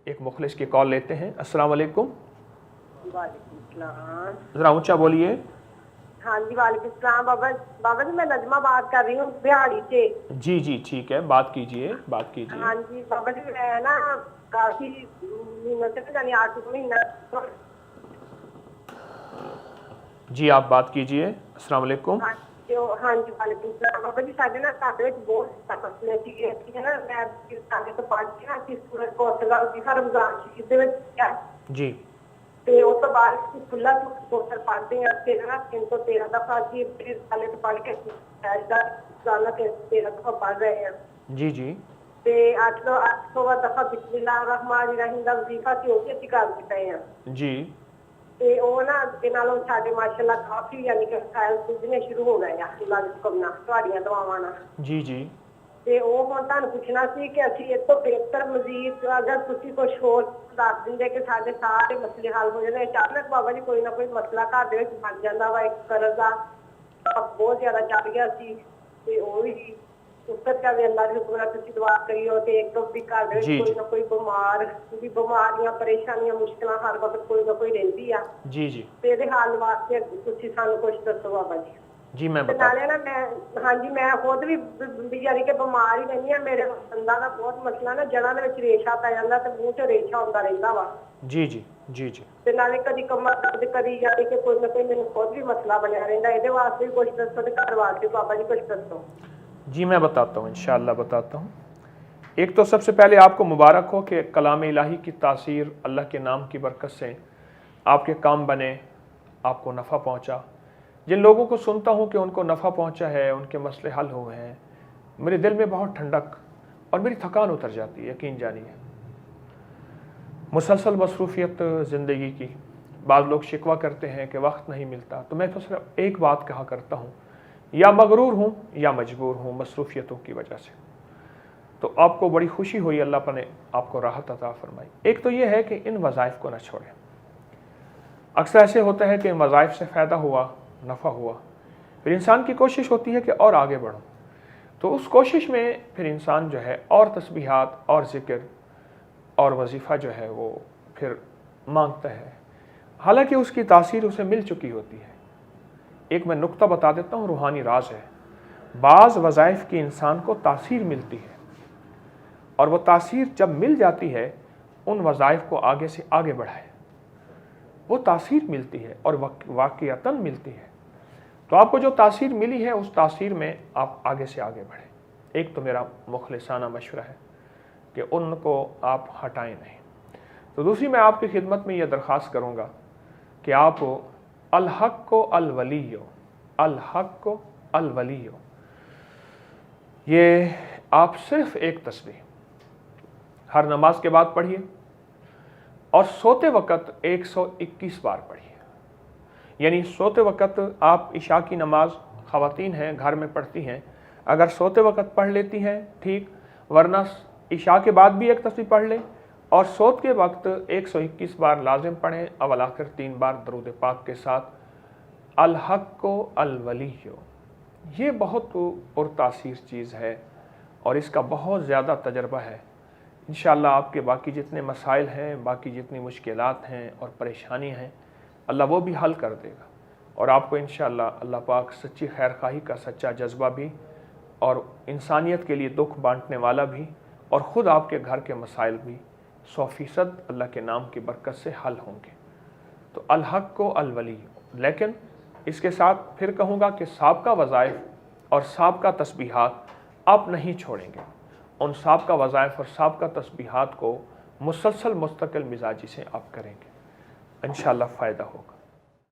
एक मुखलिस की कॉल लेते हैं। अस्सलाम वालेकुम। वालेकुम सलाम। ज़रा ऊंचा बोलिए। हाँ जी वालेकुम सलाम। बाबा जी मैं नजमा बात कर रही हूँ बिहाड़ी से। जी जी ठीक है, बात कीजिए बात कीजिए। हाँ जी बाबा जी मैं ना काफी महीनों से जानी 8 महीना। जी आप बात कीजिए। अस्सलाम वालेकुम। हाँ हाँ जी वालेकुम सलाम। बाबा जी साढ़े ना घर ਵਿੱਚ ਬਹੁਤ ਮਸਲੇ ਸੀਗੇ ਠੀਕ ਹੈ ਨਾ। ਮੈਂ ਸਾਡੇ ਤੋਂ ਪੜ੍ਹ ਕੇ ਨਾ ਅਸੀਂ ਸੂਰਜ ਕੋਟਲਾ ਦੀ ਰਮਜ਼ਾਨ ਸ਼ਰੀਫ ਦੇ ਵਿੱਚ ਗਿਆ जी ਤੇ ਉਸ ਤੋਂ ਬਾਅਦ ਖੁੱਲਾ ਕੋਟਲ ਪੜ੍ਹਦੇ ਆ ਤੇ ਨਾ 313 ਦਫਾ ਜੀ ਸਾਲੇ ਤੋਂ ਪੜ੍ਹ ਕੇ ਸਜਦਾ ਸਾਲਾ ਕੇ 13 ਦਫਾ ਪੜ੍ਹ ਰਹੇ ਆ जी जी ਤੇ 800 ਦਫਾ ਬਿਸਮਿਲ੍ਲਾਹਿਰ ਰਹਿਮਾਨਿਰ ਰਹੀਮ ਦਾ ਵਜ਼ੀਫਾ ਸੀ ਉਹ ਵੀ ਅਸੀਂ ਕਰਦੇ ਪਏ ਆ। जी ਤੇ ਉਹ ਨਾ ਅੱਗੇ ਨਾਲੋਂ ਸਾਡੇ ਮਾਸ਼ਾਅੱਲਾ ਕਾਫੀ ਯਾਨੀ ਕਿ ਖਾਇਲ ਸੁਝਣੇ ਸ਼ੁਰੂ ਹੋ ਗਏ ਆ ਅੱਲਾਹ ਦੇ ਹੁਕਮ ਨਾਲ ਤੁਹਾਡੀਆਂ ਦੁਆਵਾਂ ਨਾਲ। जी जी ਤੇ ਉਹ ਹੁਣ ਤੁਹਾਨੂੰ ਪੁੱਛਣਾ ਸੀ ਕਿ ਅਸੀਂ ਇਸ ਤੋਂ ਬਿਹਤਰ ਮਜ਼ੀਦ ਅਗਰ ਤੁਸੀਂ ਕੁਝ ਹੋਰ ਦੱਸ ਦਿੰਦੇ ਕਿ ਸਾਡੇ ਸਾਰੇ ਮਸਲੇ ਹੱਲ ਹੋ ਜਾਂਦੇ। ਅਚਾਨਕ ਬਾਬਾ ਜੀ ਕੋਈ ਨਾ ਕੋਈ ਮਸਲਾ ਘਰ ਦੇ ਵਿੱਚ ਬਣ ਜਾਂਦਾ ਵਾ, ਇੱਕ ਕਰਜ਼ ਦਾ ਬਹੁਤ ਜ਼ਿਆਦਾ ਚੱਲ ਗਿਆ ਸੀ ਤੇ ਉਹ ਵੀ ਉੱਤਰ ਜਾਵੇ ਅੱਲਾਹ ਦੇ ਹੁਕਮ ਨਾਲ ਤੁਸੀਂ ਦੁਆ ਕਰਿਓ। ਤੇ ਇੱਕ ਤੋਂ ਵੀ ਘਰ ਦੇ ਵਿੱਚ ਕੋਈ ਨਾ ਕੋਈ ਬਿਮਾਰੀਆਂ ਪਰੇਸ਼ਾਨੀਆਂ ਮੁਸ਼ਕਲਾਂ ਹਰ ਵਕਤ ਕੋਈ ਨਾ ਕੋਈ ਰਹਿੰਦੀ ਆ। जी जी ਤੇ ਇਹਦੇ ਹੱਲ ਵਾਸਤੇ ਤੁਸੀਂ ਸਾਨੂੰ ਕੁਝ ਦੱਸੋ ਬਾਬਾ ਜੀ। जी मैं ਤੇ बता ਨਾਲੇ ਨਾ हाँ जी मैं खुद भी यानी कि बीमार ही रहनी है। मेरे दंदां ਦਾ बहुत मसला ना जड़ां ਦੇ ਵਿੱਚ ਰੇਸ਼ਾ ਪੈ ਜਾਂਦਾ ਤੇ ਮੂੰਹ 'ਚ ਰੇਸ਼ਾ ਹੁੰਦਾ ਰਹਿੰਦਾ ਵਾ। जी जी जी जी ਤੇ ਨਾਲੇ ਕਦੀ ਕਮਰ ਦਰਦ ਕਦੀ ਯਾਨੀ ਕਿ ਕੋਈ ਨਾ ਕੋਈ ਮੈਨੂੰ ਖੁਦ ਵੀ ਮਸਲਾ ਬਣਿਆ ਰਹਿੰਦਾ। ਇਹਦੇ ਵਾਸਤੇ ਵੀ ਕੁਝ ਦੱਸੋ ਤੇ ਘਰ ਵਾਸਤੇ ਬਾਬਾ ਜੀ ਕੁਝ ਦੱਸੋ। जी मैं बताता हूँ, इंशाअल्लाह बताता हूँ। एक तो सबसे पहले आपको मुबारक हो कि कलाम इलाही की तासीर अल्लाह के नाम की बरकत से आपके काम बने, आपको नफ़ा पहुँचा। जिन लोगों को सुनता हूँ कि उनको नफ़ा पहुँचा है, उनके मसले हल हुए हैं, मेरे दिल में बहुत ठंडक और मेरी थकान उतर जाती है, यकीन जानिए। मुसलसल मसरूफ़ियत ज़िंदगी की, बाद लोग शिकवा करते हैं कि वक्त नहीं मिलता, तो मैं तो सिर्फ एक बात कहा करता हूँ, या मगरूर हूँ या मजबूर हूँ मसरूफ़ियतों की वजह से। तो आपको बड़ी खुशी हुई, अल्लाह पर ने आपको राहत अता फरमाई। एक तो ये है कि इन वज़ाइफ को न छोड़ें। अक्सर ऐसे होता है कि इन वज़ाइफ से फ़ायदा हुआ, नफ़ा हुआ, फिर इंसान की कोशिश होती है कि और आगे बढ़ूँ। तो उस कोशिश में फिर इंसान जो है और तस्बीहात और ज़िक्र और वजीफ़ा जो है वो फिर मांगता है, हालांकि उसकी तासीर उसे मिल चुकी होती है। एक मैं नुक्ता बता देता हूँ, रूहानी राज है। बाज़ वज़ाइफ की इंसान को तासीर मिलती है और वो तासीर जब मिल जाती है उन वज़ाइफ को आगे से आगे बढ़ाए, वो तासीर मिलती है और वाक़ियतन मिलती है। तो आपको जो तासीर मिली है उस तासीर में आप आगे से आगे बढ़ें। एक तो मेरा मुखलिसाना मशवरा है कि उनको आप हटाएं नहीं। तो दूसरी मैं आपकी खिदमत में यह दरख्वास्त करूँगा कि आप अल-हक़ को अल-वलियो, अल-हक़ को अल-वलियो, ये आप सिर्फ़ एक तस्बीह हर नमाज के बाद पढ़िए और सोते वक़्त 121 बार पढ़िए। यानी सोते वक़्त आप इशा की नमाज ख़वातीन हैं घर में पढ़ती हैं, अगर सोते वक़्त पढ़ लेती हैं ठीक, वरना इशा के बाद भी एक तस्बीह पढ़ लें और सोत के वक्त 121 बार लाजिम पढ़ें। अवल आखिर 3 बार दरूद पाक के साथ अल-हक़ को अल-वलियो। ये बहुत पुरतासीर चीज़ है और इसका बहुत ज़्यादा तजर्बा है। इंशाअल्लाह आपके बाकी जितने मसाइल हैं, बाकी जितनी मुश्किलात हैं और परेशानी हैं, अल्लाह वो भी हल कर देगा और आपको इंशाअल्लाह अल्लाह पाक सच्ची खैर खाही का सच्चा जज्बा भी और इंसानियत के लिए दुख बांटने वाला भी और ख़ुद आपके घर के मसाइल भी 100% अल्लाह के नाम की बरकत से हल होंगे। तो अल-हक़ को अल-वलियो। लेकिन इसके साथ फिर कहूँगा कि साबका वज़ाइफ और साबका तस्बीहात आप नहीं छोड़ेंगे। उन साबका वज़ाइफ और साबका तस्बीहात को मुसलसल मुस्तकिल मिजाजी से आप करेंगे, इंशाअल्लाह फ़ायदा होगा।